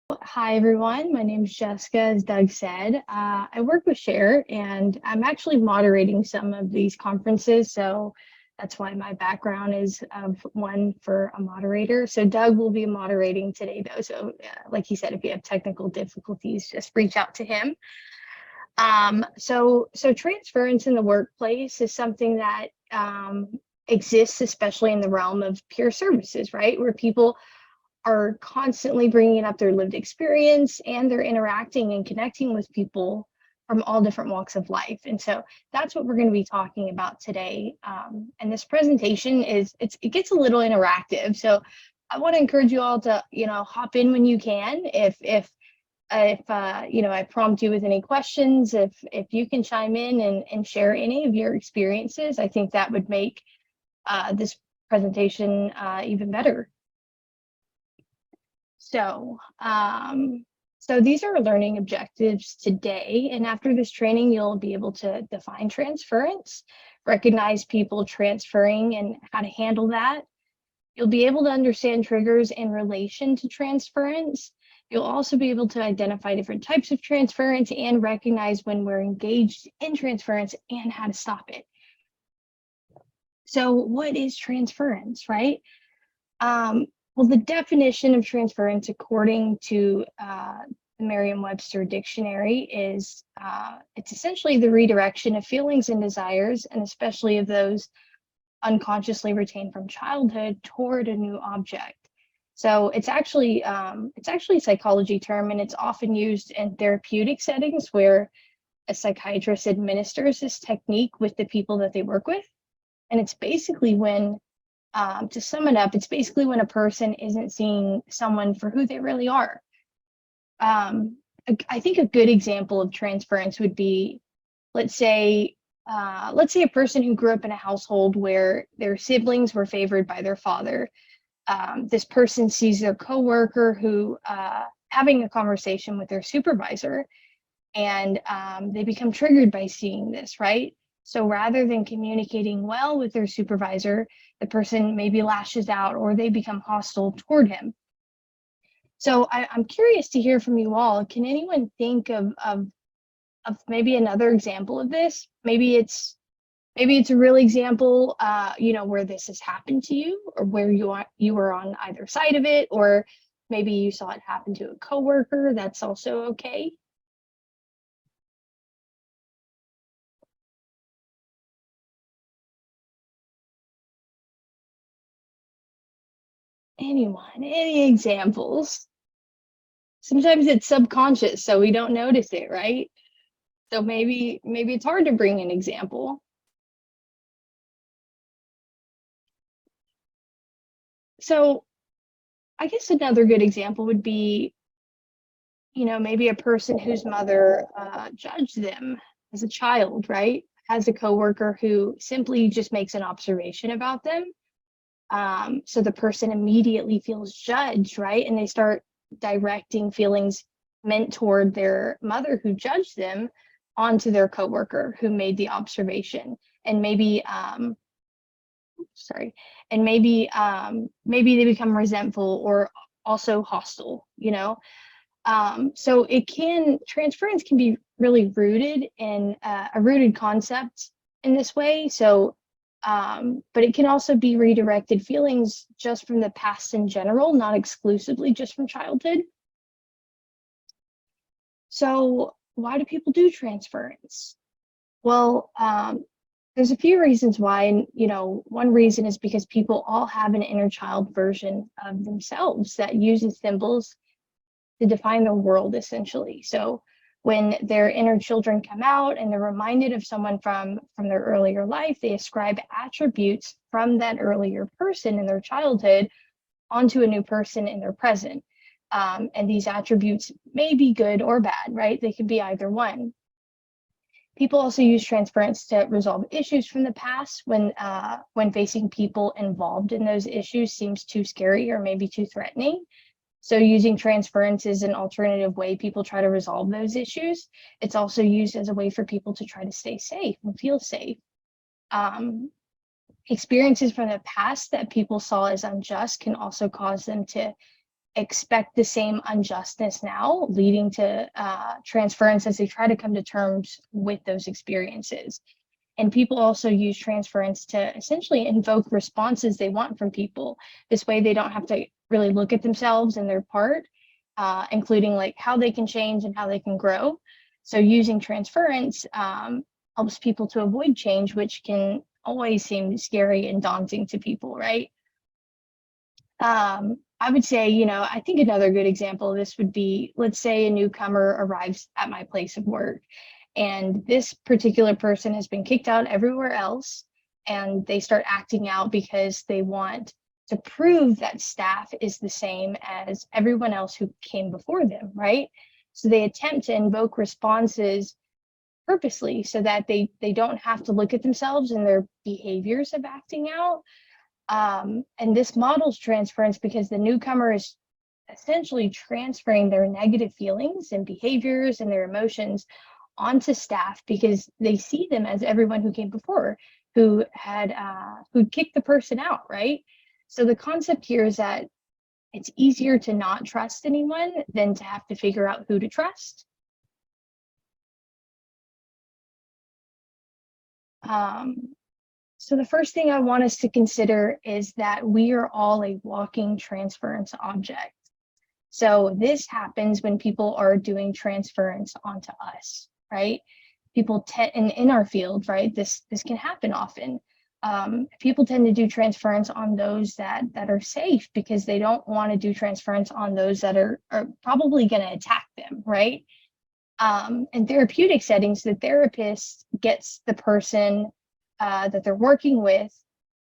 Hi, everyone. My name is Jessica, as Doug said. I work with Share, and I'm actually moderating some of these conferences. So that's why my background is of one for a moderator. So Doug will be moderating today, though. So, like he said, if you have technical difficulties, just reach out to him. So transference in the workplace is something that exists, especially in the realm of peer services, right? Where people are constantly bringing up their lived experience and they're interacting and connecting with people from all different walks of life. And so that's what we're going to be talking about today. And this presentation it gets a little interactive. So I want to encourage you all to, hop in when you can. If I prompt you with any questions, if you can chime in and share any of your experiences, I think that would make this presentation even better. So these are learning objectives today. And after this training, you'll be able to define transference, recognize people transferring and how to handle that. You'll be able to understand triggers in relation to transference. You'll also be able to identify different types of transference and recognize when we're engaged in transference and how to stop it. So what is transference, right? Well, the definition of transference, according to the Merriam-Webster dictionary, is it's essentially the redirection of feelings and desires, and especially of those unconsciously retained from childhood, toward a new object. So it's actually a psychology term, and it's often used in therapeutic settings where a psychiatrist administers this technique with the people that they work with. And it's basically when to sum it up, it's basically when a person isn't seeing someone for who they really are. I think a good example of transference would be, let's say a person who grew up in a household where their siblings were favored by their father. This person sees their coworker who having a conversation with their supervisor, and they become triggered by seeing this, right? So rather than communicating well with their supervisor, the person maybe lashes out or they become hostile toward him. So I'm curious to hear from you all. Can anyone think of maybe another example of this? Maybe it's a real example, where this has happened to you, or where you were on either side of it, or maybe you saw it happen to a coworker. That's also okay. Any examples? Sometimes it's subconscious, so we don't notice it, right? So maybe it's hard to bring an example. So I guess another good example would be, maybe a person whose mother judged them as a child, right? Has a coworker who simply just makes an observation about them. So the person immediately feels judged, right? And they start directing feelings meant toward their mother who judged them onto their coworker who made the observation. And maybe maybe they become resentful or also hostile, so transference can be really rooted in a rooted concept in this way. So but it can also be redirected feelings just from the past in general, not exclusively just from childhood. So why do people do transference? Well, there's a few reasons why. And, one reason is because people all have an inner child version of themselves that uses symbols to define their world, essentially. So when their inner children come out and they're reminded of someone from their earlier life, they ascribe attributes from that earlier person in their childhood onto a new person in their present. And these attributes may be good or bad, right? They could be either one. People also use transference to resolve issues from the past when facing people involved in those issues seems too scary or maybe too threatening. So using transference is an alternative way people try to resolve those issues. It's also used as a way for people to try to stay safe and feel safe. Experiences from the past that people saw as unjust can also cause them to expect the same unjustness now, leading to transference as they try to come to terms with those experiences. And people also use transference to essentially invoke responses they want from people. This way, they don't have to really look at themselves and their part, including like how they can change and how they can grow. So using transference helps people to avoid change, which can always seem scary and daunting to people, right? I would say, I think another good example of this would be, let's say a newcomer arrives at my place of work, and this particular person has been kicked out everywhere else, and they start acting out because they want to prove that staff is the same as everyone else who came before them, right? So they attempt to invoke responses purposely so that they don't have to look at themselves and their behaviors of acting out. And this models transference because the newcomer is essentially transferring their negative feelings and behaviors and their emotions onto staff because they see them as everyone who came before who had who kicked the person out, right? So the concept here is that it's easier to not trust anyone than to have to figure out who to trust. So the first thing I want us to consider is that we are all a walking transference object. So this happens when people are doing transference onto us, right? People in our field, right? This can happen often. People tend to do transference on those that are safe because they don't want to do transference on those that are probably going to attack them, right? In therapeutic settings, the therapist gets the person that they're working with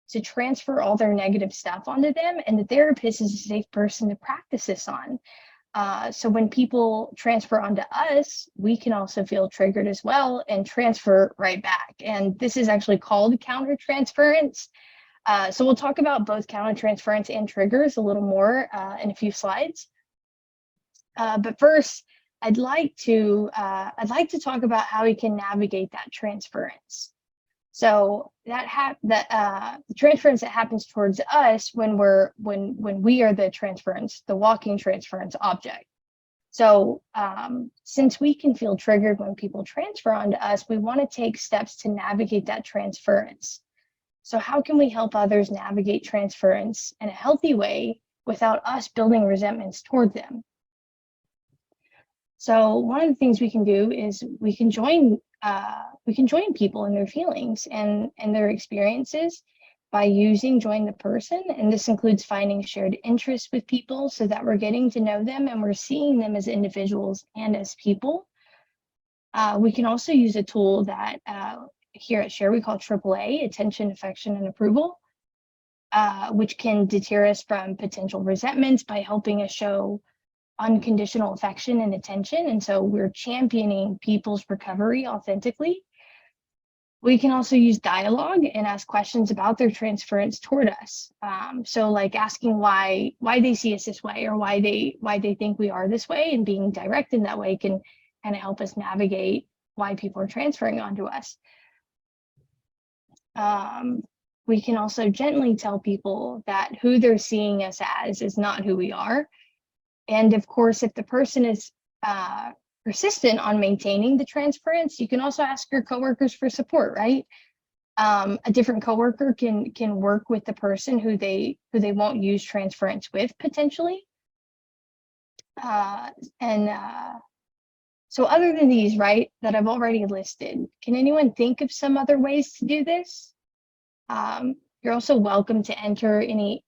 to transfer all their negative stuff onto them, and the therapist is a safe person to practice this on. So when people transfer onto us, we can also feel triggered as well and transfer right back. And this is actually called countertransference. So we'll talk about both countertransference and triggers a little more in a few slides. But first, I'd like to talk about how we can navigate that transference. So the transference that happens towards us when we are the walking transference object. So since we can feel triggered when people transfer onto us, we want to take steps to navigate that transference. So how can we help others navigate transference in a healthy way without us building resentments toward them? So one of the things we can do is we can join people in their feelings and their experiences by using join the person. And this includes finding shared interests with people so that we're getting to know them and we're seeing them as individuals and as people. We can also use a tool that here at Share we call AAA, attention, affection, and approval, which can deter us from potential resentments by helping us show unconditional affection and attention. And so we're championing people's recovery authentically. We can also use dialogue and ask questions about their transference toward us. So like asking why they see us this way or why they think we are this way, and being direct in that way can kind of help us navigate why people are transferring onto us. We can also gently tell people that who they're seeing us as is not who we are. And of course, if the person is persistent on maintaining the transference, you can also ask your coworkers for support, right? A different coworker can work with the person who they won't use transference with potentially. So other than these, right, that I've already listed, can anyone think of some other ways to do this? You're also welcome to enter any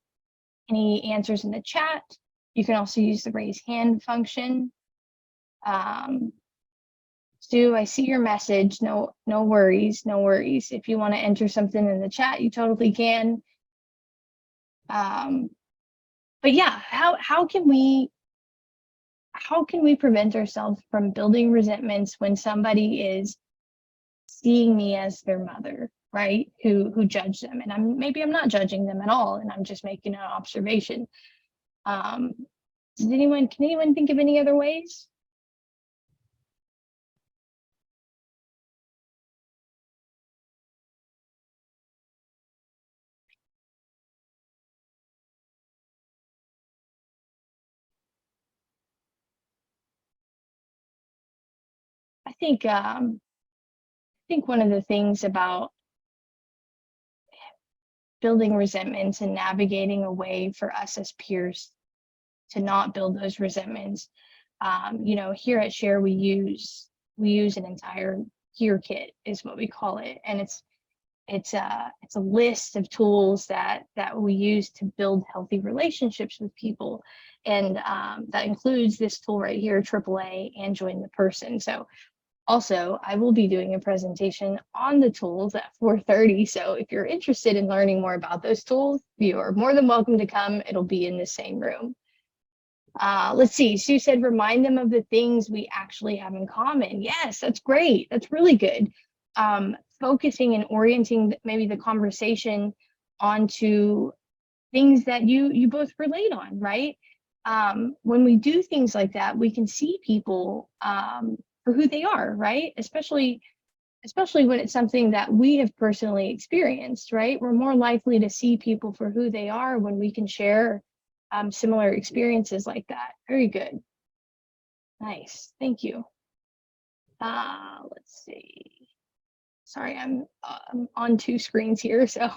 answers in the chat. You can also use the raise hand function. Stu, I see your message. No worries. If you want to enter something in the chat, you totally can. But yeah, how can we prevent ourselves from building resentments when somebody is seeing me as their mother, right? Who judge them, and maybe I'm not judging them at all, and I'm just making an observation. Can anyone think of any other ways? think one of the things about building resentments and navigating a way for us as peers to not build those resentments. Here at Share, we use an entire peer kit, is what we call it, and it's a list of tools that we use to build healthy relationships with people, and that includes this tool right here, AAA, and Join the Person. So also, I will be doing a presentation on the tools at 4:30. So if you're interested in learning more about those tools, you are more than welcome to come. It'll be in the same room. Let's see. Sue said, remind them of the things we actually have in common. Yes, that's great. That's really good. Focusing and orienting maybe the conversation onto things that you both relate on, right? When we do things like that, we can see people for who they are, right? Especially when it's something that we have personally experienced, right? We're more likely to see people for who they are when we can share similar experiences like that. Very good. Nice. Thank you. Let's see. Sorry, I'm on two screens here, so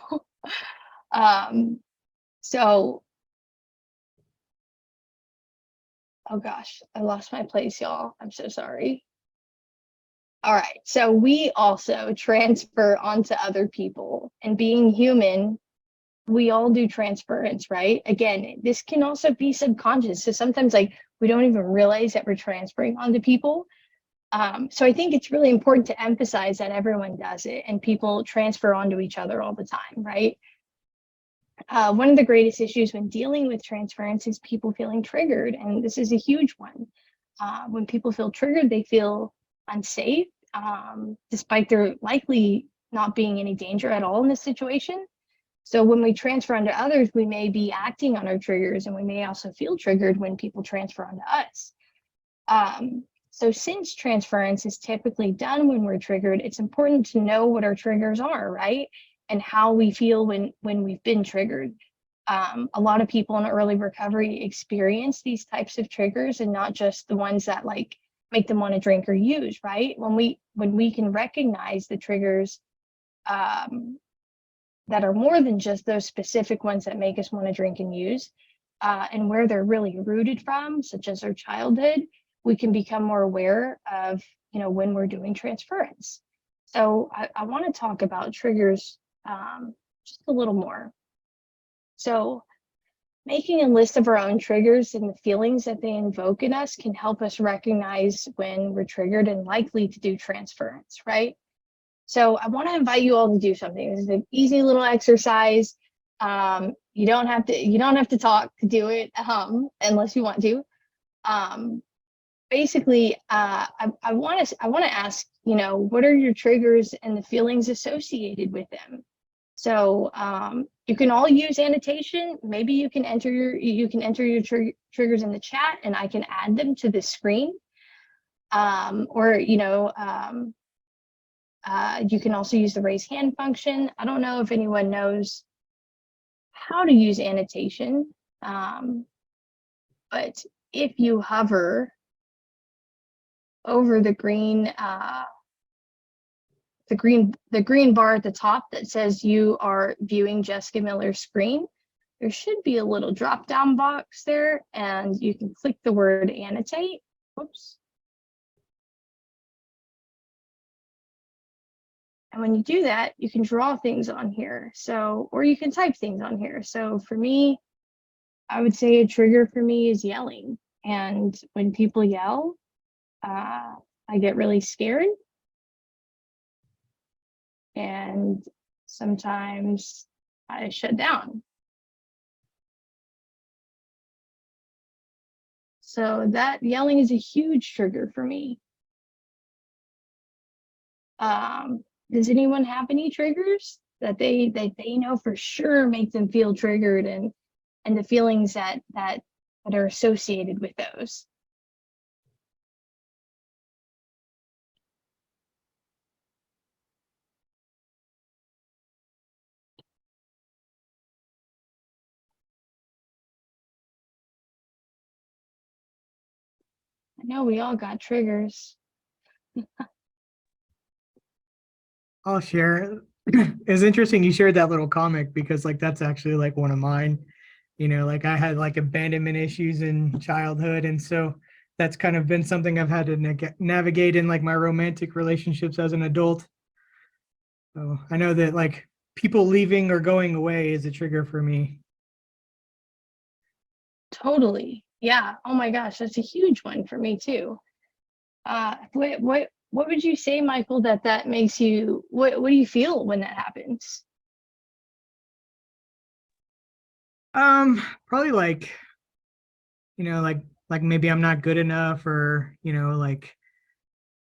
so oh gosh, I lost my place, y'all. I'm so sorry. All right, so we also transfer onto other people, and being human, we all do transference, right? Again, this can also be subconscious. So sometimes like we don't even realize that we're transferring onto people. So I think it's really important to emphasize that everyone does it and people transfer onto each other all the time, right? One of the greatest issues when dealing with transference is people feeling triggered, and this is a huge one. When people feel triggered, they feel unsafe, despite there likely not being any danger at all in this situation. So when we transfer onto others, we may be acting on our triggers, and we may also feel triggered when people transfer onto us. So since transference is typically done when we're triggered, it's important to know what our triggers are, right? And how we feel when we've been triggered. A lot of people in early recovery experience these types of triggers, and not just the ones that like make them want to drink or use, right? When we can recognize the triggers that are more than just those specific ones that make us want to drink and use, and where they're really rooted from, such as our childhood, we can become more aware of, when we're doing transference. So I want to talk about triggers just a little more. So making a list of our own triggers and the feelings that they invoke in us can help us recognize when we're triggered and likely to do transference, right? So I want to invite you all to do something. This is an easy little exercise. You don't have to talk to do it, unless you want to. Basically, I want to ask, what are your triggers and the feelings associated with them? So you can all use annotation. Maybe you can enter your triggers in the chat, and I can add them to the screen. Or you can also use the raise hand function. I don't know if anyone knows how to use annotation, but if you hover over the green bar at the top that says you are viewing Jessica Miller's screen, there should be a little drop down box there, and you can click the word annotate. Whoops. And when you do that, you can draw things on here. So, or you can type things on here. So for me, I would say a trigger for me is yelling. And when people yell, I get really scared. And sometimes I shut down. So that yelling is a huge trigger for me. Does anyone have any triggers that they know for sure make them feel triggered, and the feelings that are associated with those? I know we all got triggers. I'll share. It's interesting you shared that little comic because like that's actually like one of mine. Like I had like abandonment issues in childhood, and so that's kind of been something I've had to navigate in like my romantic relationships as an adult. So I know that like people leaving or going away is a trigger for me. Totally. Yeah. Oh my gosh, that's a huge one for me too. What would you say, Michael, that makes you, what do you feel when that happens? Probably like, like maybe I'm not good enough, or like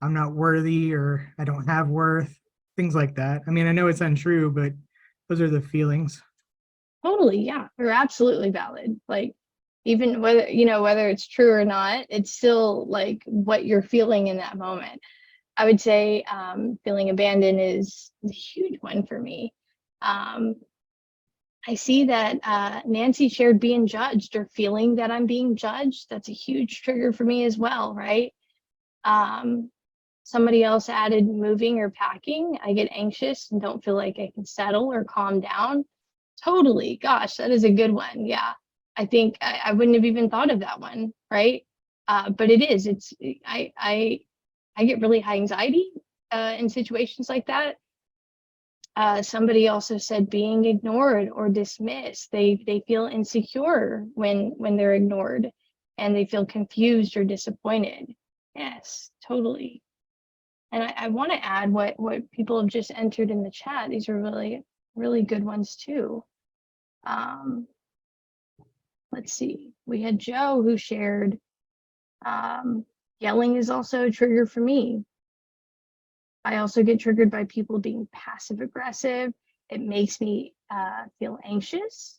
I'm not worthy, or I don't have worth, things like that. I mean, I know it's untrue, but those are the feelings. Totally, yeah. They're absolutely valid. Like even whether, whether it's true or not, it's still like what you're feeling in that moment. I would say feeling abandoned is a huge one for me. Um, I see that Nancy shared being judged or feeling that I'm being judged. That's a huge trigger for me as well, right? Um, Somebody else added moving or packing. I get anxious and don't feel like I can settle or calm down. Totally. Gosh, that is a good one. Yeah. I think I wouldn't have even thought of that one, right? But it is. I get really high anxiety in situations like that. Somebody also said being ignored or dismissed. They feel insecure when they're ignored, and they feel confused or disappointed. Yes, totally. And I want to add what people have just entered in the chat. These are really, really good ones too. Um, let's see. We had Joe who shared yelling is also a trigger for me. I also get triggered by people being passive aggressive. It makes me feel anxious.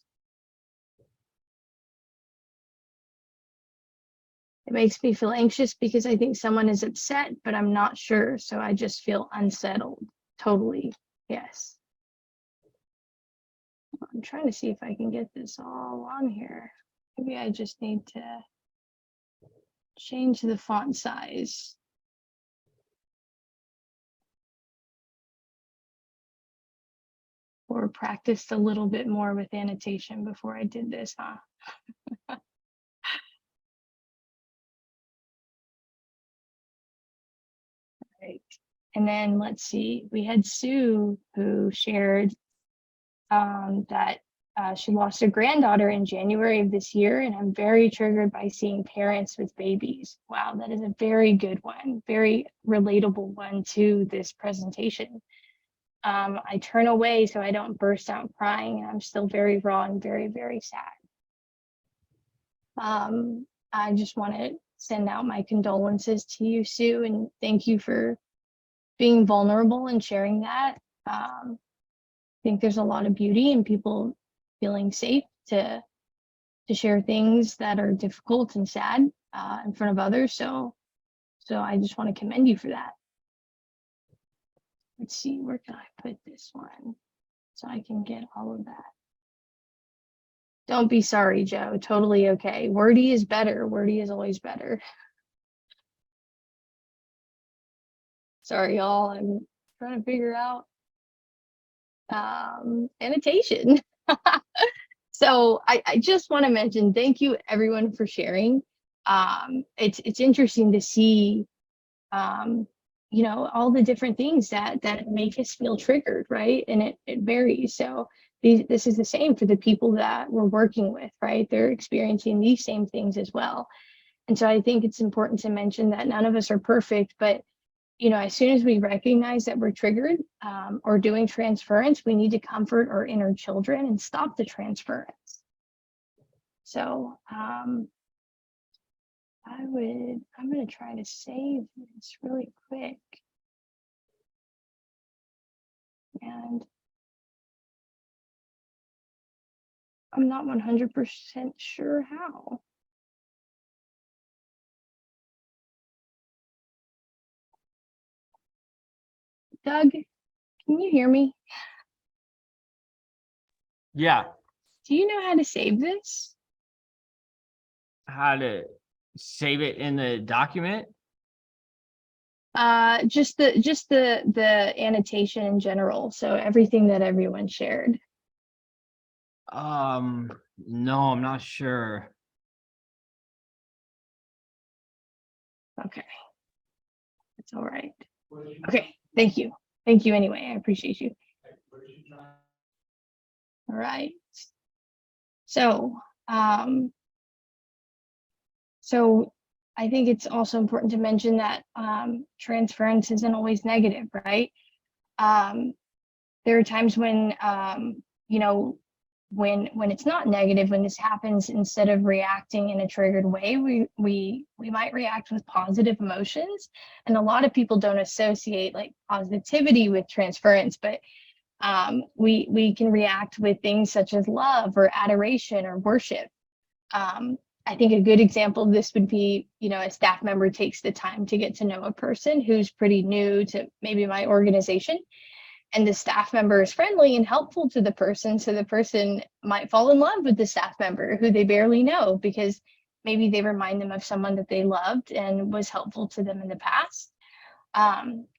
It makes me feel anxious because I think someone is upset, but I'm not sure. So I just feel unsettled. Totally. Yes. I'm trying to see if I can get this all on here. Maybe I just need to change the font size. Or practiced a little bit more with annotation before I did this, huh? Right. And then let's see, we had Sue who shared that she lost a granddaughter in January of this year, and I'm very triggered by seeing parents with babies. Wow, that is a very good one, very relatable one to this presentation. I turn away so I don't burst out crying, and I'm still very raw and very, very sad. I just want to send out my condolences to you, Sue, and thank you for being vulnerable and sharing that. I think there's a lot of beauty in people feeling safe to share things that are difficult and sad in front of others. So I just want to commend you for that. Let's see, where can I put this one so I can get all of that? Don't be sorry, Joe. Totally okay. Wordy is better. Wordy is always better. Sorry, y'all. I'm trying to figure out annotation. So I just want to mention thank you everyone for sharing. It's interesting to see all the different things that make us feel triggered, right? And it varies. So this is the same for the people that we're working with, right? They're experiencing these same things as well. And so I think it's important to mention that none of us are perfect, but as soon as we recognize that we're triggered or doing transference, we need to comfort our inner children and stop the transference. So I'm going to try to save this really quick. And I'm not 100% sure how. Doug, can you hear me? Yeah. Do you know how to save this? How to save it in the document? Just the annotation in general. So everything that everyone shared. No, I'm not sure. Okay, that's all right. Okay, thank you. Thank you anyway. I appreciate you. All right. So, so I think it's also important to mention that transference isn't always negative, right? Um, there are times when you know, when it's not negative, when this happens, instead of reacting in a triggered way, we might react with positive emotions. And a lot of people don't associate like positivity with transference, but we can react with things such as love or adoration or worship. I think a good example of this would be, you know, a staff member takes the time to get to know a person who's pretty new to maybe my organization, and the staff member is friendly and helpful to the person, so the person might fall in love with the staff member who they barely know because maybe they remind them of someone that they loved and was helpful to them in the past.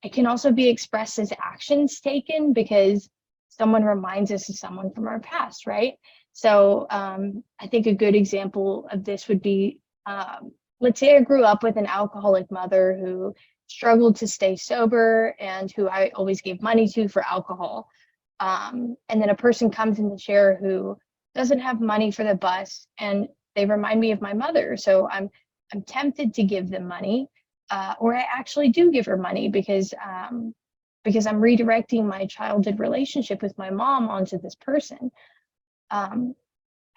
It can also be expressed as actions taken because someone reminds us of someone from our past, right? So I think a good example of this would be, let's say I grew up with an alcoholic mother who struggled to stay sober and who I always gave money to for alcohol. And then a person comes in the chair who doesn't have money for the bus and they remind me of my mother. So I'm tempted to give them money, or I actually do give her money because I'm redirecting my childhood relationship with my mom onto this person. Um,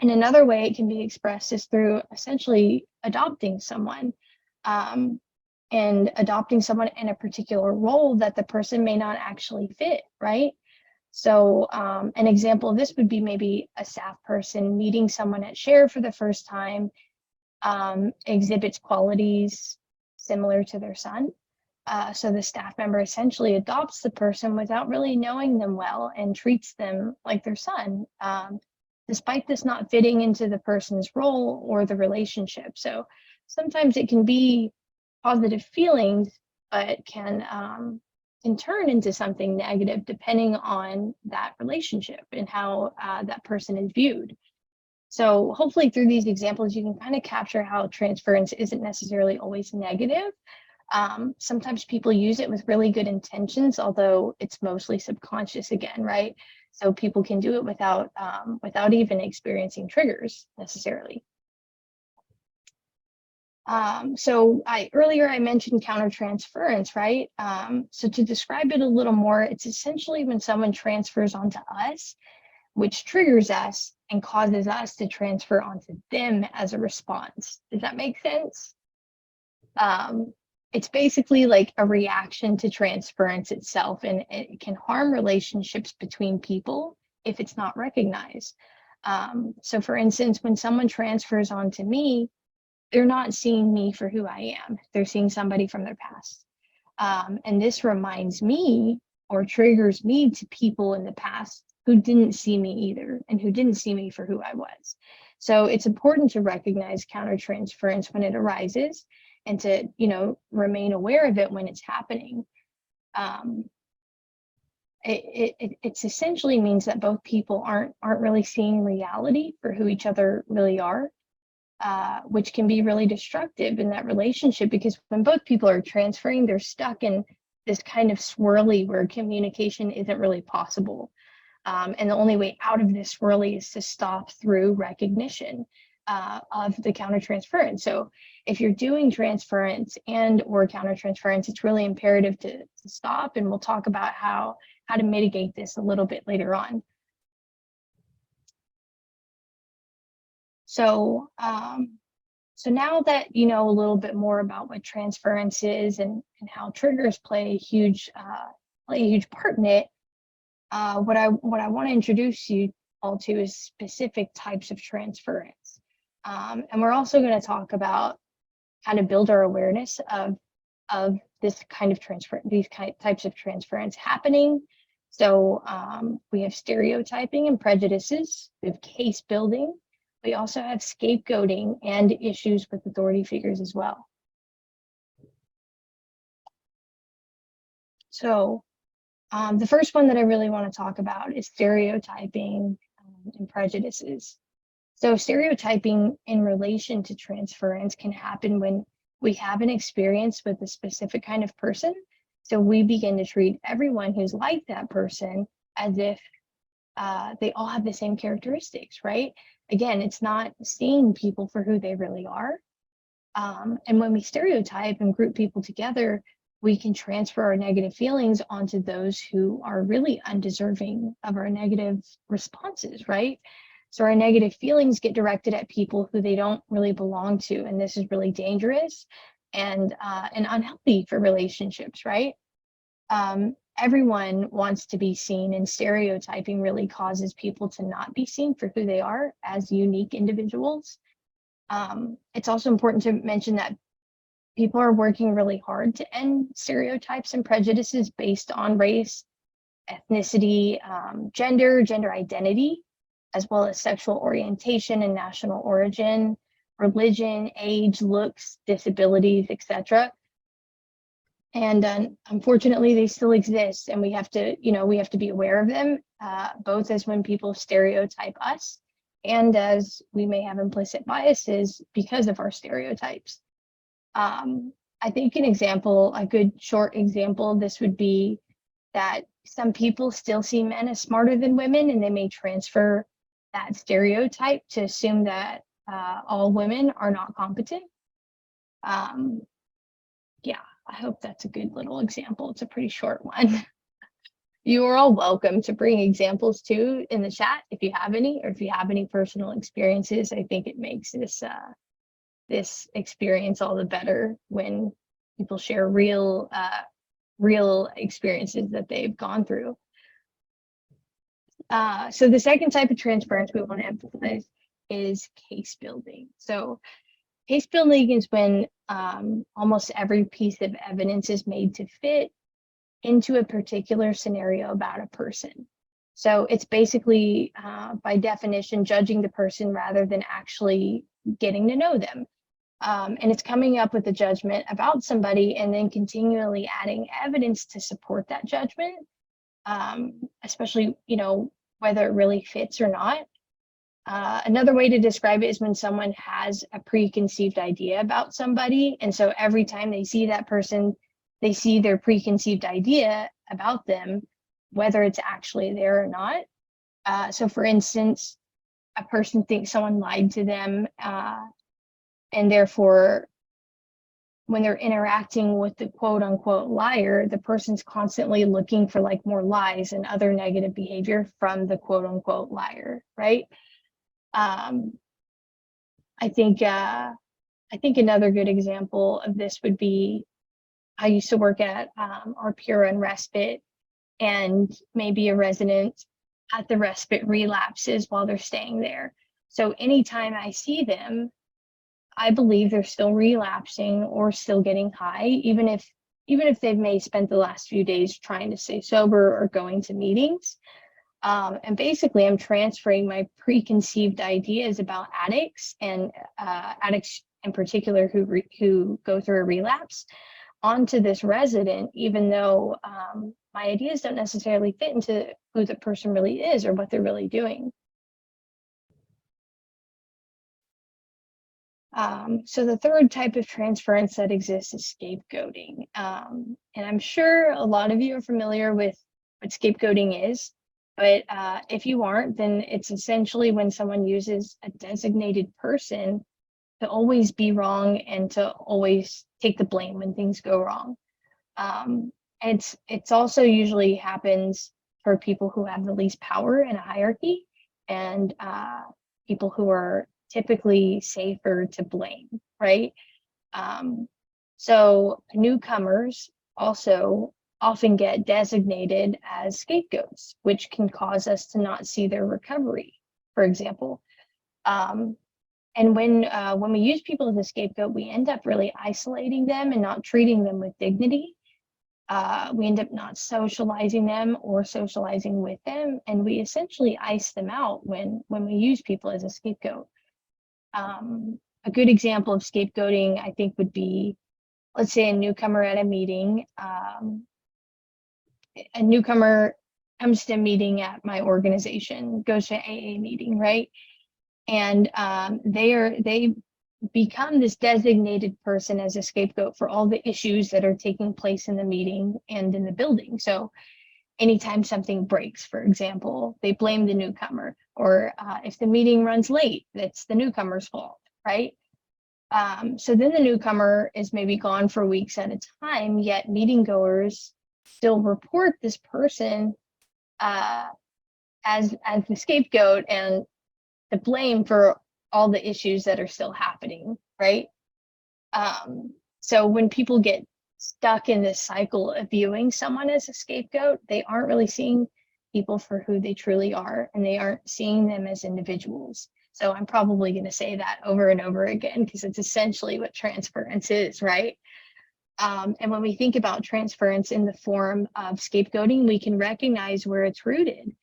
and another way it can be expressed is through essentially adopting someone, um, and adopting someone in a particular role that the person may not actually fit, right? So an example of this would be maybe a staff person meeting someone at Share for the first time, exhibits qualities similar to their son. So the staff member essentially adopts the person without really knowing them well and treats them like their son, despite this not fitting into the person's role or the relationship. So sometimes it can be positive feelings, but can turn into something negative depending on that relationship and how that person is viewed. So hopefully through these examples, you can kind of capture how transference isn't necessarily always negative. Sometimes people use it with really good intentions, although it's mostly subconscious again, right? So people can do it without even experiencing triggers necessarily. So earlier I mentioned countertransference, right? So to describe it a little more, it's essentially when someone transfers onto us, which triggers us and causes us to transfer onto them as a response. Does that make sense? It's basically like a reaction to transference itself, and it can harm relationships between people if it's not recognized. So for instance, when someone transfers onto me, they're not seeing me for who I am. They're seeing somebody from their past. And this reminds me or triggers me to people in the past who didn't see me either and who didn't see me for who I was. So it's important to recognize countertransference when it arises and to, you know, remain aware of it when it's happening. It essentially means that both people aren't really seeing reality for who each other really are, which can be really destructive in that relationship, because when both people are transferring, they're stuck in this kind of swirly where communication isn't really possible. And the only way out of this swirly is to stop through recognition of the countertransference. So if you're doing transference and or countertransference, it's really imperative to stop, and we'll talk about how to mitigate this a little bit later on. So, so now that you know a little bit more about what transference is and how triggers play a huge part in it, what I want to introduce you all to is specific types of transference, and we're also going to talk about how to build our awareness of this kind of types of transference happening. So we have stereotyping and prejudices. We have case building. We also have scapegoating and issues with authority figures as well. So the first one that I really want to talk about is stereotyping and prejudices. So stereotyping in relation to transference can happen when we have an experience with a specific kind of person. So we begin to treat everyone who's like that person as if they all have the same characteristics, right? Again, it's not seeing people for who they really are. And when we stereotype and group people together, we can transfer our negative feelings onto those who are really undeserving of our negative responses, right? So our negative feelings get directed at people who they don't really belong to, and this is really dangerous and unhealthy for relationships, right? Everyone wants to be seen, and stereotyping really causes people to not be seen for who they are as unique individuals. It's also important to mention that people are working really hard to end stereotypes and prejudices based on race, ethnicity, gender identity, as well as sexual orientation and national origin, religion, age, looks, disabilities, etc. And unfortunately, they still exist, and we have to be aware of them, both as when people stereotype us, and as we may have implicit biases because of our stereotypes. I think a good short example of this would be that some people still see men as smarter than women, and they may transfer that stereotype to assume that all women are not competent. Yeah, I hope that's a good little example. It's a pretty short one. You are all welcome to bring examples too in the chat if you have any, or if you have any personal experiences. I think it makes this experience all the better when people share real experiences that they've gone through. So the second type of transference we want to emphasize is case building. So case building is when almost every piece of evidence is made to fit into a particular scenario about a person. So it's basically, by definition, judging the person rather than actually getting to know them. And it's coming up with a judgment about somebody and then continually adding evidence to support that judgment, especially, whether it really fits or not. Another way to describe it is when someone has a preconceived idea about somebody, and so every time they see that person, they see their preconceived idea about them, whether it's actually there or not. So for instance, a person thinks someone lied to them, and therefore when they're interacting with the quote unquote liar, the person's constantly looking for like more lies and other negative behavior from the quote unquote liar, right? I think another good example of this would be, I used to work at our Pura and Respite, and maybe a resident at the respite relapses while they're staying there. So anytime I see them, I believe they're still relapsing or still getting high, even if they've may spent the last few days trying to stay sober or going to meetings. And basically, I'm transferring my preconceived ideas about addicts and addicts in particular who go through a relapse onto this resident, even though my ideas don't necessarily fit into who the person really is or what they're really doing. So the third type of transference that exists is scapegoating. And I'm sure a lot of you are familiar with what scapegoating is, but if you aren't, then it's essentially when someone uses a designated person to always be wrong and to always take the blame when things go wrong. It's also usually happens for people who have the least power in a hierarchy, and people who are typically safer to blame, right? So newcomers also often get designated as scapegoats, which can cause us to not see their recovery, for example. And when we use people as a scapegoat, we end up really isolating them and not treating them with dignity. We end up not socializing them or socializing with them, and we essentially ice them out when we use people as a scapegoat. A good example of scapegoating, I think, would be, let's say, a newcomer at a meeting a newcomer comes to a meeting at my organization, goes to an AA meeting, right? And they become this designated person as a scapegoat for all the issues that are taking place in the meeting and in the building. So anytime something breaks, for example, they blame the newcomer, or if the meeting runs late, that's the newcomer's fault, right? So then the newcomer is maybe gone for weeks at a time, yet meeting goers still report this person as the scapegoat and the blame for all the issues that are still happening, right? So when people get stuck in this cycle of viewing someone as a scapegoat, they aren't really seeing people for who they truly are, and they aren't seeing them as individuals. So I'm probably going to say that over and over again because it's essentially what transference is, right? And when we think about transference in the form of scapegoating, we can recognize where it's rooted.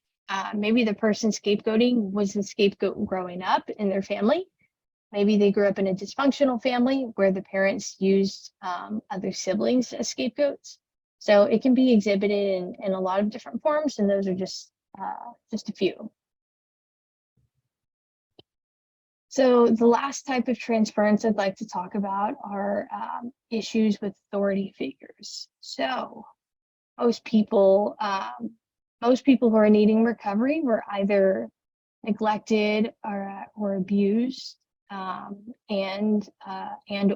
Maybe the person scapegoating was the scapegoat growing up in their family. Maybe they grew up in a dysfunctional family where the parents used other siblings as scapegoats. So it can be exhibited in a lot of different forms, and those are just a few. So the last type of transference I'd like to talk about are issues with authority figures. So most people who are needing recovery were either neglected or abused and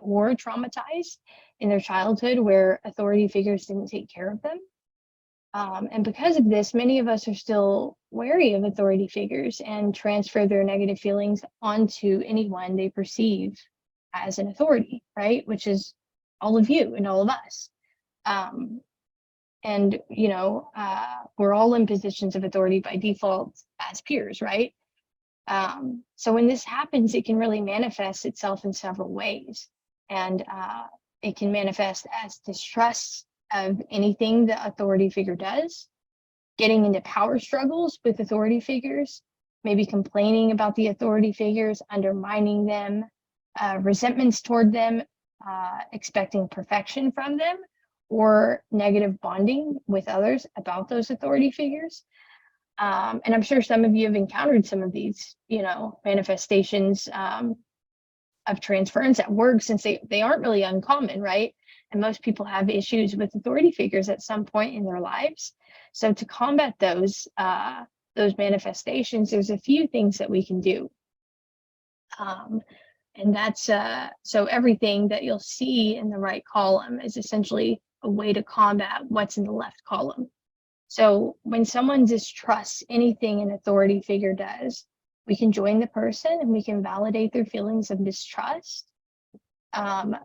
or traumatized in their childhood where authority figures didn't take care of them. And because of this, many of us are still wary of authority figures and transfer their negative feelings onto anyone they perceive as an authority, right? Which is all of you and all of us. And, we're all in positions of authority by default as peers, right? So when this happens, it can really manifest itself in several ways. And it can manifest as distrust of anything the authority figure does, getting into power struggles with authority figures, maybe complaining about the authority figures, undermining them, resentments toward them, expecting perfection from them, or negative bonding with others about those authority figures. And I'm sure some of you have encountered some of these, manifestations of transference at work, since they aren't really uncommon, right? And most people have issues with authority figures at some point in their lives. So to combat those manifestations, there's a few things that we can do. And that's so everything that you'll see in the right column is essentially a way to combat what's in the left column. So when someone distrusts anything an authority figure does, we can join the person and we can validate their feelings of distrust.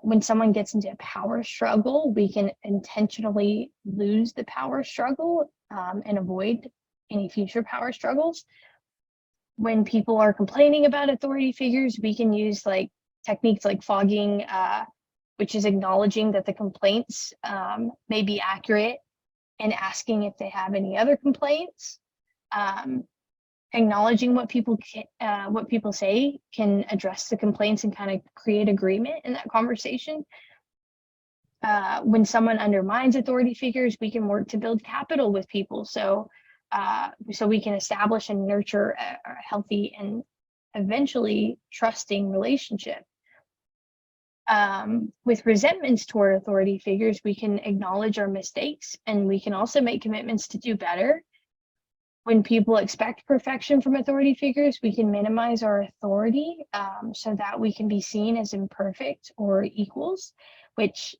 When someone gets into a power struggle, we can intentionally lose the power struggle and avoid any future power struggles. When people are complaining about authority figures, we can use techniques like fogging, which is acknowledging that the complaints may be accurate and asking if they have any other complaints. Acknowledging what people say can address the complaints and kind of create agreement in that conversation. When someone undermines authority figures, we can work to build capital with people, so we can establish and nurture a healthy and eventually trusting relationship. With resentments toward authority figures, we can acknowledge our mistakes, and we can also make commitments to do better. When people expect perfection from authority figures, we can minimize our authority so that we can be seen as imperfect or equals, which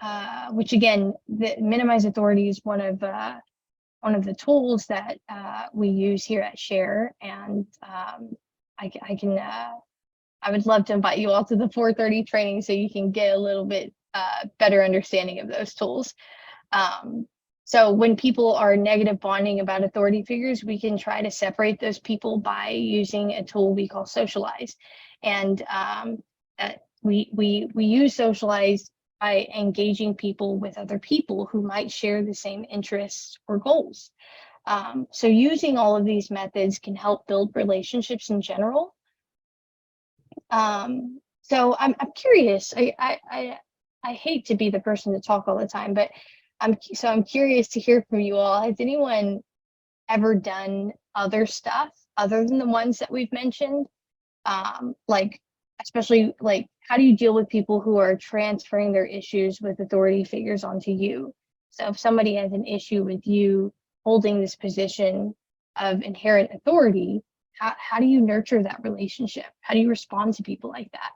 again, the minimize authority is one of the tools that we use here at Share, and I would love to invite you all to the 4:30 training so you can get a little bit better understanding of those tools. So when people are negative bonding about authority figures, we can try to separate those people by using a tool we call Socialize. And we use Socialize by engaging people with other people who might share the same interests or goals. So using all of these methods can help build relationships in general. So I'm curious. I hate to be the person to talk all the time, but I'm curious to hear from you all. Has anyone ever done other stuff other than the ones that we've mentioned? Like, especially like, how do you deal with people who are transferring their issues with authority figures onto you? So if somebody has an issue with you holding this position of inherent authority, how do you nurture that relationship? How do you respond to people like that?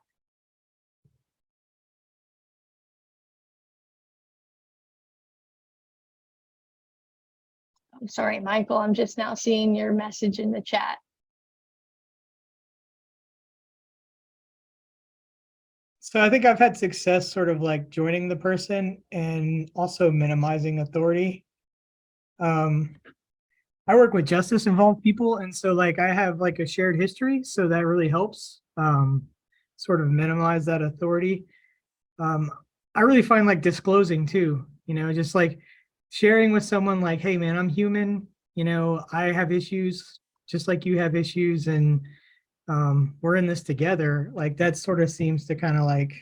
I'm sorry, Michael, I'm just now seeing your message in the chat. So I think I've had success sort of like joining the person and also minimizing authority. I work with justice involved people, and so like I have like a shared history, so that really helps sort of minimize that authority. Um, I really find like disclosing too, just like sharing with someone like, hey man, I'm human, I have issues just like you have issues, and we're in this together. Like that sort of seems to kind of like,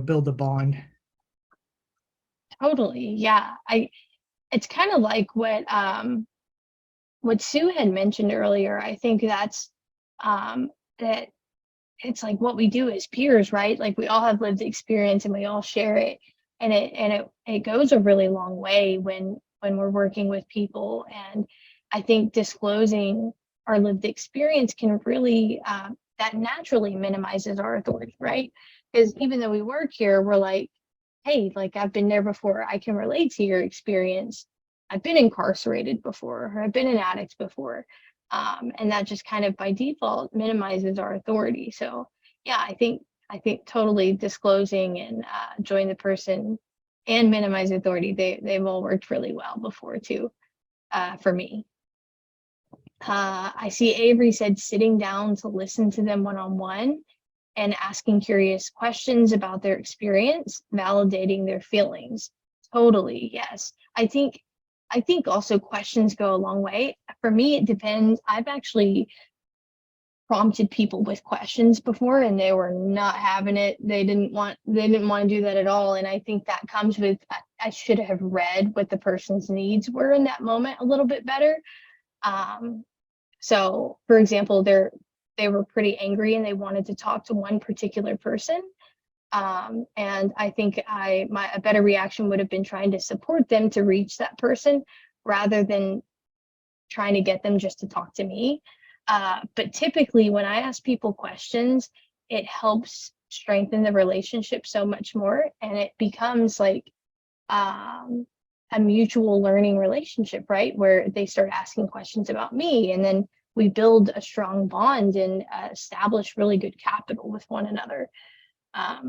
build a bond. Totally. Yeah. It's kind of like what Sue had mentioned earlier. I think that's that it's like what we do as peers, right? Like we all have lived experience and we all share it. And it goes a really long way when we're working with people. And I think disclosing our lived experience can really that naturally minimizes our authority, right? Because even though we work here, we're like, hey, like I've been there before. I can relate to your experience. I've been incarcerated before, or I've been an addict before. And that just kind of by default minimizes our authority. So yeah, I think totally disclosing and join the person and minimize authority. They've all worked really well before too, for me. I see Avery said sitting down to listen to them one-on-one and asking curious questions about their experience, validating their feelings. Totally, yes. I think also questions go a long way. For me, it depends. I've actually prompted people with questions before and they were not having it. They didn't want to do that at all. And I think that comes with I should have read what the person's needs were in that moment a little bit better. So for example, they were pretty angry and they wanted to talk to one particular person. And I think a better reaction would have been trying to support them to reach that person rather than trying to get them just to talk to me. But typically when I ask people questions, it helps strengthen the relationship so much more. And it becomes like a mutual learning relationship, right? Where they start asking questions about me and then we build a strong bond and establish really good capital with one another.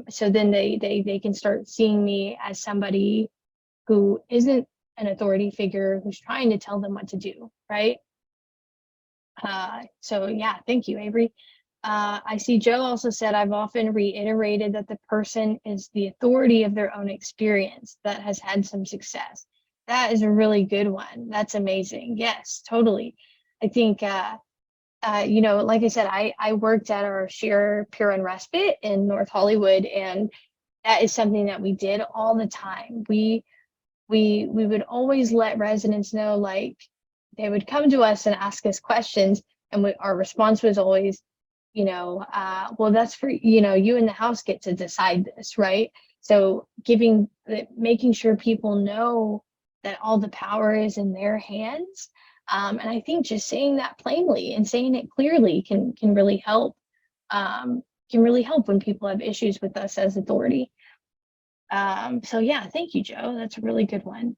So then they can start seeing me as somebody who isn't an authority figure who's trying to tell them what to do, right? So yeah, thank you, Avery. I see Joe also said, I've often reiterated that the person is the authority of their own experience that has had some success. That is a really good one. That's amazing. Yes, totally. I think, like I said, I worked at our Sheer Pure and Respite in North Hollywood, and that is something that we did all the time. We would always let residents know, like they would come to us and ask us questions, and our response was always, well, that's for you and the house get to decide this, right? So making sure people know that all the power is in their hands. And I think just saying that plainly and saying it clearly can really help. Can really help when people have issues with us as authority. So yeah, thank you, Joe. That's a really good one.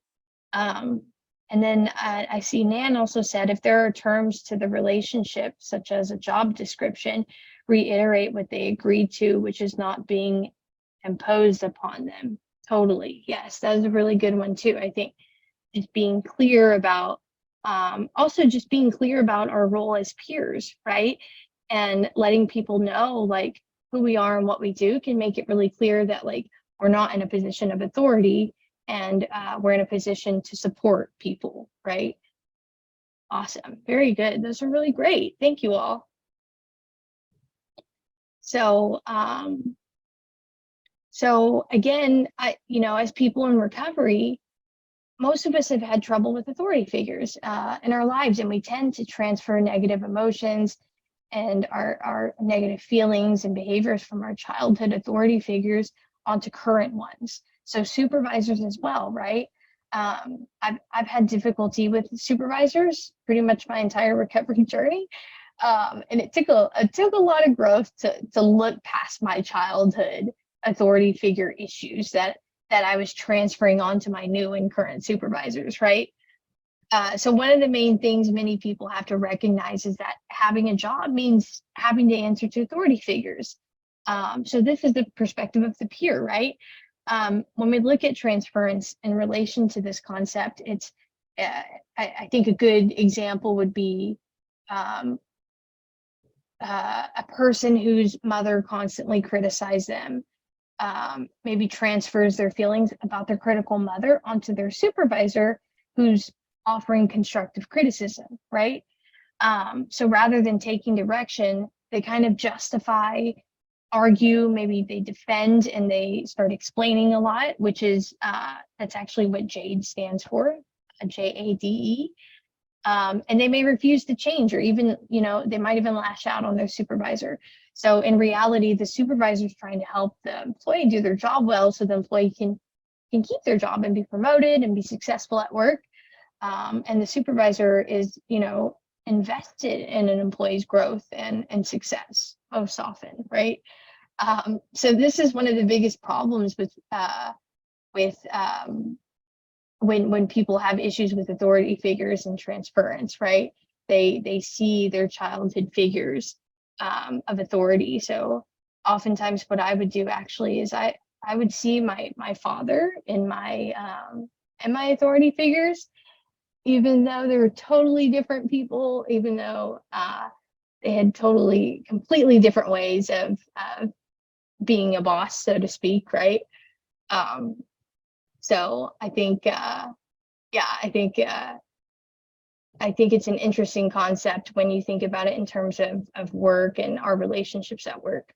And then I see Nan also said, if there are terms to the relationship, such as a job description, reiterate what they agreed to, which is not being imposed upon them. Totally. Yes, that is a really good one too. I think just being clear about, also just being clear about our role as peers, right? And letting people know like who we are and what we do can make it really clear that like we're not in a position of authority and we're in a position to support people, right? Awesome. Very good. Those are really great. Thank you all. So, so again, as people in recovery, most of us have had trouble with authority figures in our lives, and we tend to transfer negative emotions and our negative feelings and behaviors from our childhood authority figures onto current ones. So supervisors as well, right? I've had difficulty with supervisors pretty much my entire recovery journey. And it took a lot of growth to look past my childhood authority figure issues that I was transferring on to my new and current supervisors, right? So one of the main things many people have to recognize is that having a job means having to answer to authority figures. So this is the perspective of the peer, right? When we look at transference in relation to this concept, it's I think a good example would be a person whose mother constantly criticized them, maybe transfers their feelings about their critical mother onto their supervisor, who's offering constructive criticism, right? So rather than taking direction, they kind of justify, argue, maybe they defend, and they start explaining a lot, which is that's actually what JADE stands for, JADE. And they may refuse to change, or even, they might even lash out on their supervisor. So in reality, the supervisor is trying to help the employee do their job well, so the employee can keep their job and be promoted and be successful at work. And the supervisor is, invested in an employee's growth and success most often, right? So this is one of the biggest problems with when people have issues with authority figures and transference, right? They see their childhood figures of authority. So oftentimes what I would do actually is I would see my father in my authority figures, even though they were totally different people, even though they had completely different ways of being a boss, so to speak, right? So I think, I think it's an interesting concept when you think about it in terms of work and our relationships at work.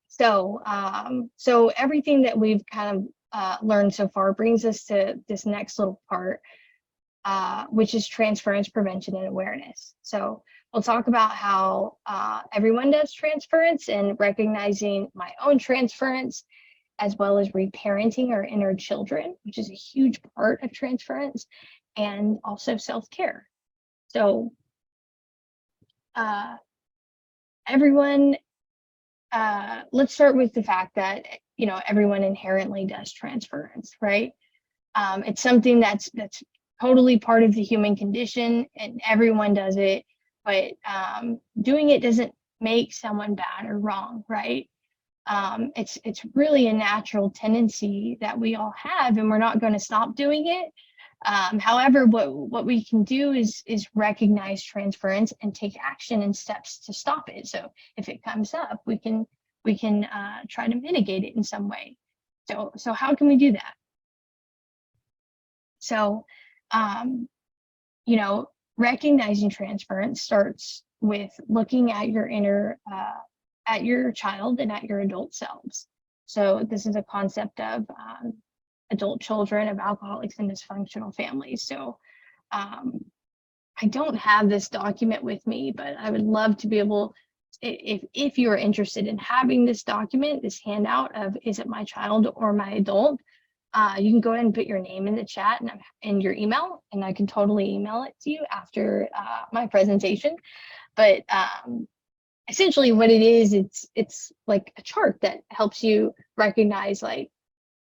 So, so everything that we've kind of learned so far brings us to this next little part, which is transference prevention and awareness. So we'll talk about how everyone does transference and recognizing my own transference, as well as reparenting our inner children, which is a huge part of transference, and also self-care. So everyone, let's start with the fact that, everyone inherently does transference, right? It's something that's totally part of the human condition, and everyone does it, but doing it doesn't make someone bad or wrong, right? It's really a natural tendency that we all have, and we're not going to stop doing it. However, what we can do is recognize transference and take action and steps to stop it. So if it comes up, we can try to mitigate it in some way. So how can we do that? So, recognizing transference starts with looking at your inner at your child and at your adult selves. So this is a concept of adult children of alcoholics and dysfunctional families. So I don't have this document with me, but I would love to be able, if you are interested in having this document, this handout of is it my child or my adult, you can go ahead and put your name in the chat and your email, and I can totally email it to you after my presentation. But essentially what it is, it's like a chart that helps you recognize, like,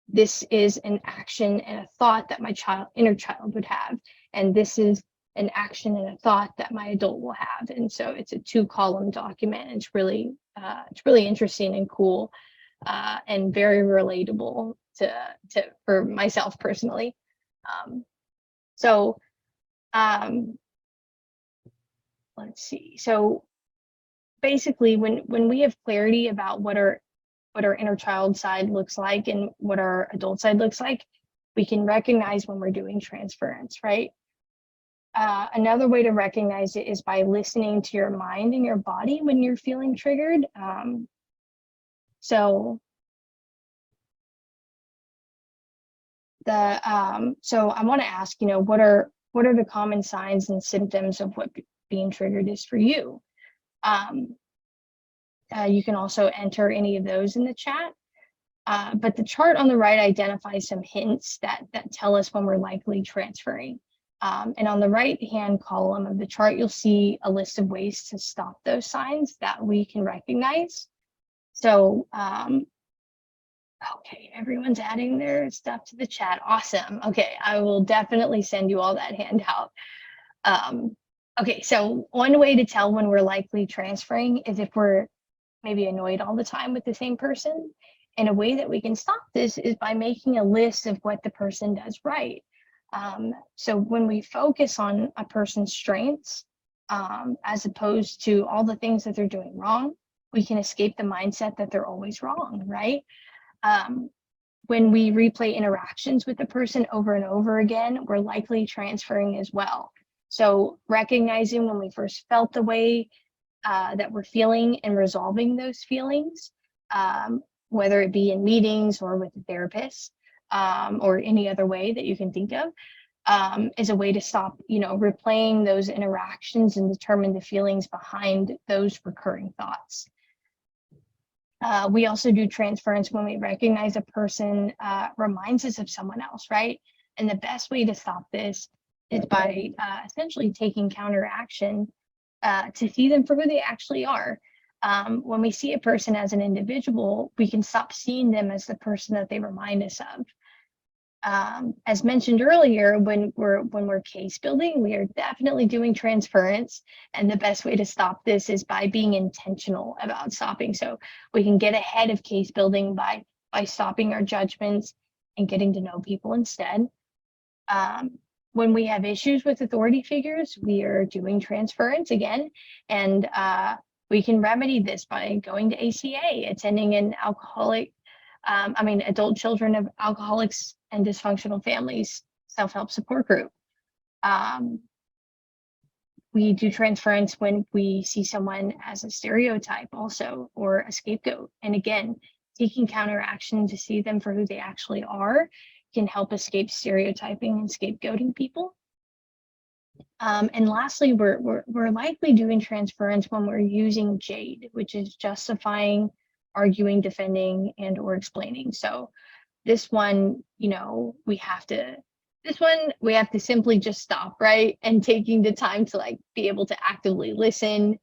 this is an action and a thought that my inner child would have, and this is an action and a thought that my adult will have. And so it's a 2-column document. It's really interesting and cool, and very relatable to for myself personally. Let's see. So basically, when we have clarity about what our inner child side looks like and what our adult side looks like, we can recognize when we're doing transference, right? Another way to recognize it is by listening to your mind and your body when you're feeling triggered. So So I want to ask, what are the common signs and symptoms of what being triggered is for you? You can also enter any of those in the chat. But the chart on the right identifies some hints that tell us when we're likely transferring. And on the right-hand column of the chart, you'll see a list of ways to stop those signs that we can recognize. So, okay, everyone's adding their stuff to the chat. Awesome. Okay, I will definitely send you all that handout. Okay, so one way to tell when we're likely transferring is if we're maybe annoyed all the time with the same person. And a way that we can stop this is by making a list of what the person does right. So when we focus on a person's strengths, as opposed to all the things that they're doing wrong, we can escape the mindset that they're always wrong, right? When we replay interactions with the person over and over again, we're likely transferring as well. So recognizing when we first felt the way that we're feeling and resolving those feelings, whether it be in meetings or with a therapist, or any other way that you can think of, is a way to stop, replaying those interactions and determine the feelings behind those recurring thoughts. We also do transference when we recognize a person reminds us of someone else, right? And the best way to stop this is by essentially taking counteraction to see them for who they actually are. When we see a person as an individual, we can stop seeing them as the person that they remind us of. As mentioned earlier, when we're case building, we are definitely doing transference, and the best way to stop this is by being intentional about stopping. So we can get ahead of case building by stopping our judgments and getting to know people instead. When we have issues with authority figures, we are doing transference again, and we can remedy this by going to ACA, attending an adult children of alcoholics and dysfunctional families self-help support group. We do transference when we see someone as a stereotype also, or a scapegoat. And again, taking counteraction to see them for who they actually are can help escape stereotyping and scapegoating people. And lastly, we're likely doing transference when we're using JADE, which is justifying, arguing, defending, and or explaining. So this one, we have to simply just stop, right? And taking the time to be able to actively listen,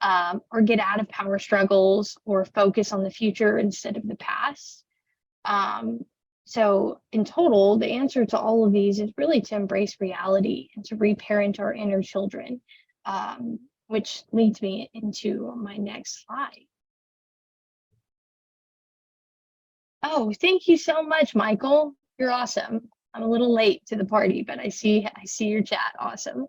or get out of power struggles, or focus on the future instead of the past. So in total, the answer to all of these is really to embrace reality and to reparent our inner children, which leads me into my next slide. Oh, thank you so much, Michael. You're awesome. I'm a little late to the party, but I see your chat. Awesome.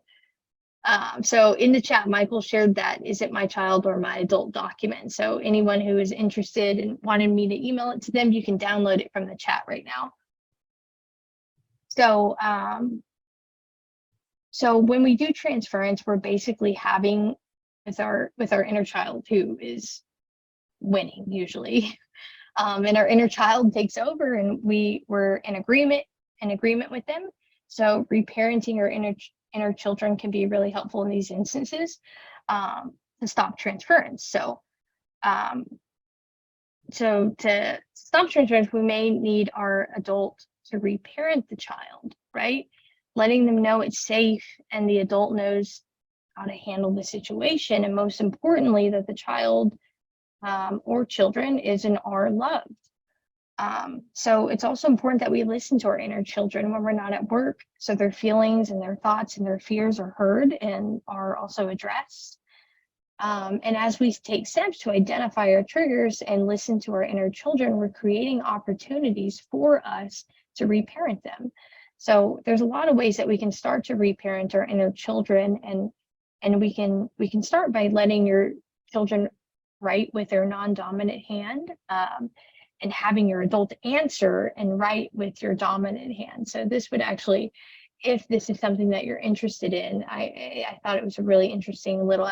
So in the chat, Michael shared that is it my child or my adult document. So anyone who is interested and wanted me to email it to them, you can download it from the chat right now. So so when we do transference, we're basically having with our inner child who is winning usually. And our inner child takes over, and we're in agreement with them. So reparenting our inner children can be really helpful in these instances, to stop transference. So to stop transference, we may need our adult to reparent the child, right? Letting them know it's safe and the adult knows how to handle the situation, and most importantly, that the child or children is and are loved. So it's also important that we listen to our inner children when we're not at work, so their feelings and their thoughts and their fears are heard and are also addressed. And as we take steps to identify our triggers and listen to our inner children, we're creating opportunities for us to reparent them. So there's a lot of ways that we can start to reparent our inner children, and we can start by letting your children write with their non-dominant hand, and having your adult answer and write with your dominant hand. So this would actually, if this is something that you're interested in, I thought it was a really interesting little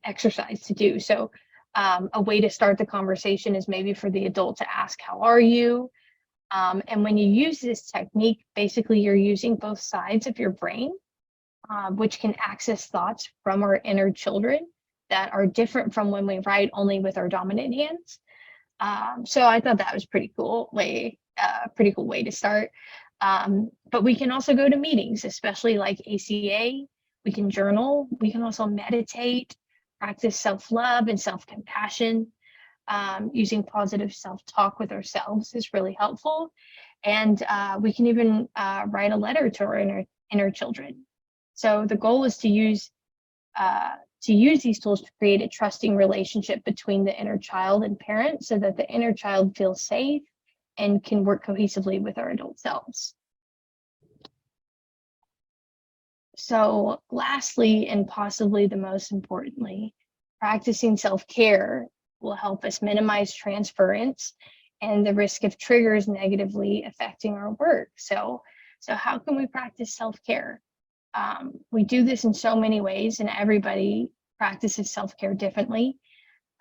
exercise to do. So a way to start the conversation is maybe for the adult to ask, how are you? And when you use this technique, basically you're using both sides of your brain, which can access thoughts from our inner children that are different from when we write only with our dominant hands. So I thought that was pretty cool way to start. But we can also go to meetings, especially like ACA. We can journal. We can also meditate, practice self-love and self-compassion. Using positive self-talk with ourselves is really helpful. And we can even write a letter to our inner children. So the goal is to use these tools to create a trusting relationship between the inner child and parent so that the inner child feels safe and can work cohesively with our adult selves. So lastly, and possibly the most importantly, practicing self-care will help us minimize transference and the risk of triggers negatively affecting our work. So how can we practice self-care? We do this in so many ways, and everybody practices self-care differently,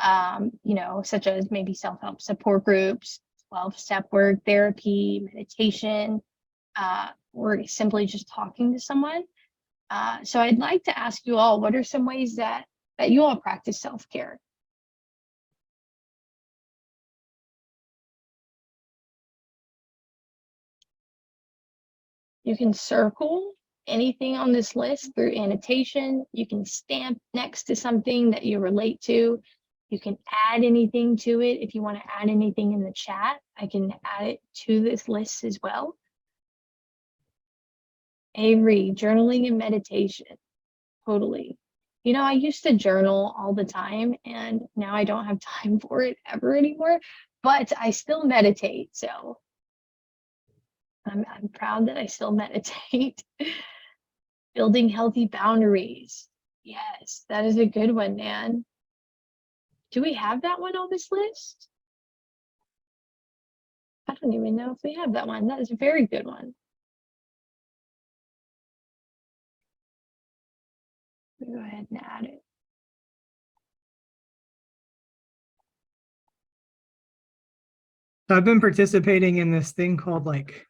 such as maybe self-help support groups, 12-step work, therapy, meditation, or simply just talking to someone. So I'd like to ask you all, what are some ways that you all practice self-care? You can circle anything on this list through annotation. You can stamp next to something that you relate to. You can add anything to it. If you want to add anything in the chat, I can add it to this list as well. Avery, journaling and meditation. Totally. I used to journal all the time, and now I don't have time for it ever anymore, but I still meditate. So I'm proud that I still meditate. Building healthy boundaries. Yes, that is a good one, Nan. Do we have that one on this list? I don't even know if we have that one. That is a very good one. Go ahead and add it. So I've been participating in this thing called like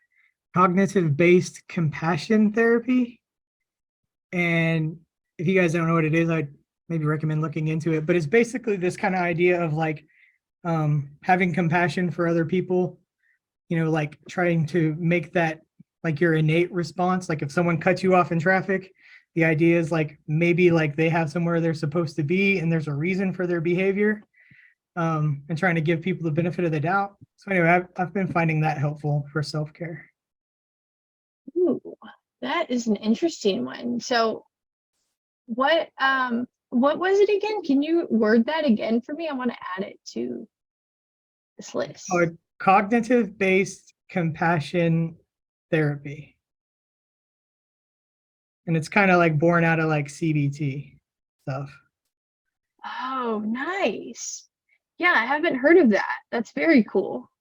cognitive-based compassion therapy. And if you guys don't know what it is, I'd maybe recommend looking into it. But it's basically this kind of idea of like having compassion for other people, like trying to make that like your innate response. Like if someone cuts you off in traffic, the idea is like maybe like they have somewhere they're supposed to be and there's a reason for their behavior, and trying to give people the benefit of the doubt. So anyway, I've been finding that helpful for self-care. Ooh, that is an interesting one. So what was it again? Can you word that again for me? I want to add it to this list. Cognitive-based compassion therapy. And it's kind of like born out of like CBT stuff. Oh, nice. Yeah, I haven't heard of that. That's very cool.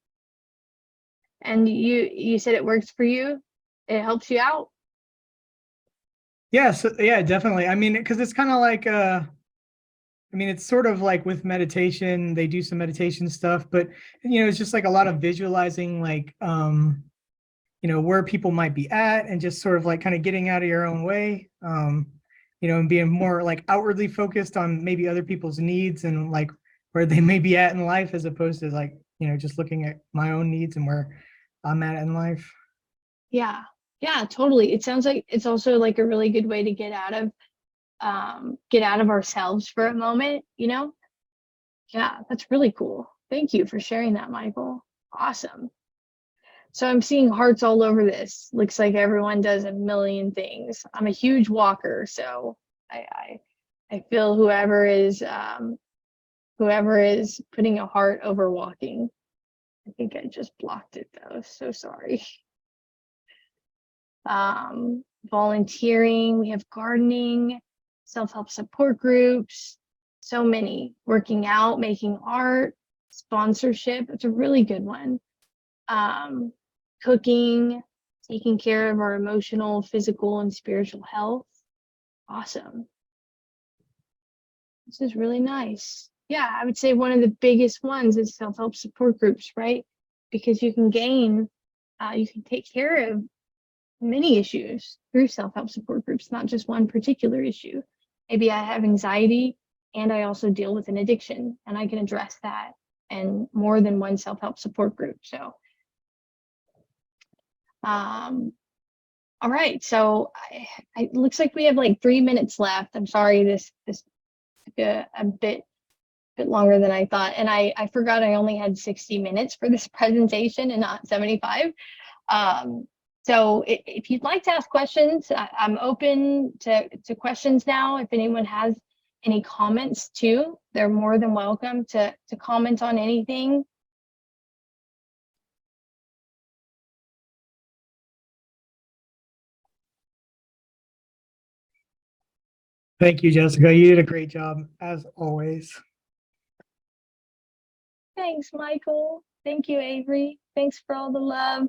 And you said it works for you? It helps you out? Yeah, so yeah, definitely. I mean, because it's kind of like it's sort of like with meditation, they do some meditation stuff, but it's just like a lot of visualizing like where people might be at and just sort of like kind of getting out of your own way, and being more like outwardly focused on maybe other people's needs and like where they may be at in life, as opposed to like, just looking at my own needs and where I'm at in life. Yeah. Yeah, totally. It sounds like it's also like a really good way to get out of ourselves for a moment, Yeah, that's really cool. Thank you for sharing that, Michael. Awesome. So I'm seeing hearts all over this. Looks like everyone does a million things. I'm a huge walker, so I feel whoever is putting a heart over walking. I think I just blocked it though. So sorry. Volunteering, we have gardening, self-help support groups, so many. Working out, making art, sponsorship. It's a really good one. Cooking, taking care of our emotional, physical, and spiritual health. Awesome. This is really nice. Yeah, I would say one of the biggest ones is self-help support groups, right? Because you can gain you can take care of many issues through self-help support groups, not just one particular issue. Maybe I have anxiety and I also deal with an addiction, and I can address that in more than one self-help support group. So, all right. So it looks like we have like 3 minutes left. I'm sorry, this took a bit longer than I thought, and I forgot I only had 60 minutes for this presentation and not 75. So if you'd like to ask questions, I'm open to questions now. If anyone has any comments too, they're more than welcome to comment on anything. Thank you, Jessica. You did a great job as always. Thanks, Michael. Thank you, Avery. Thanks for all the love.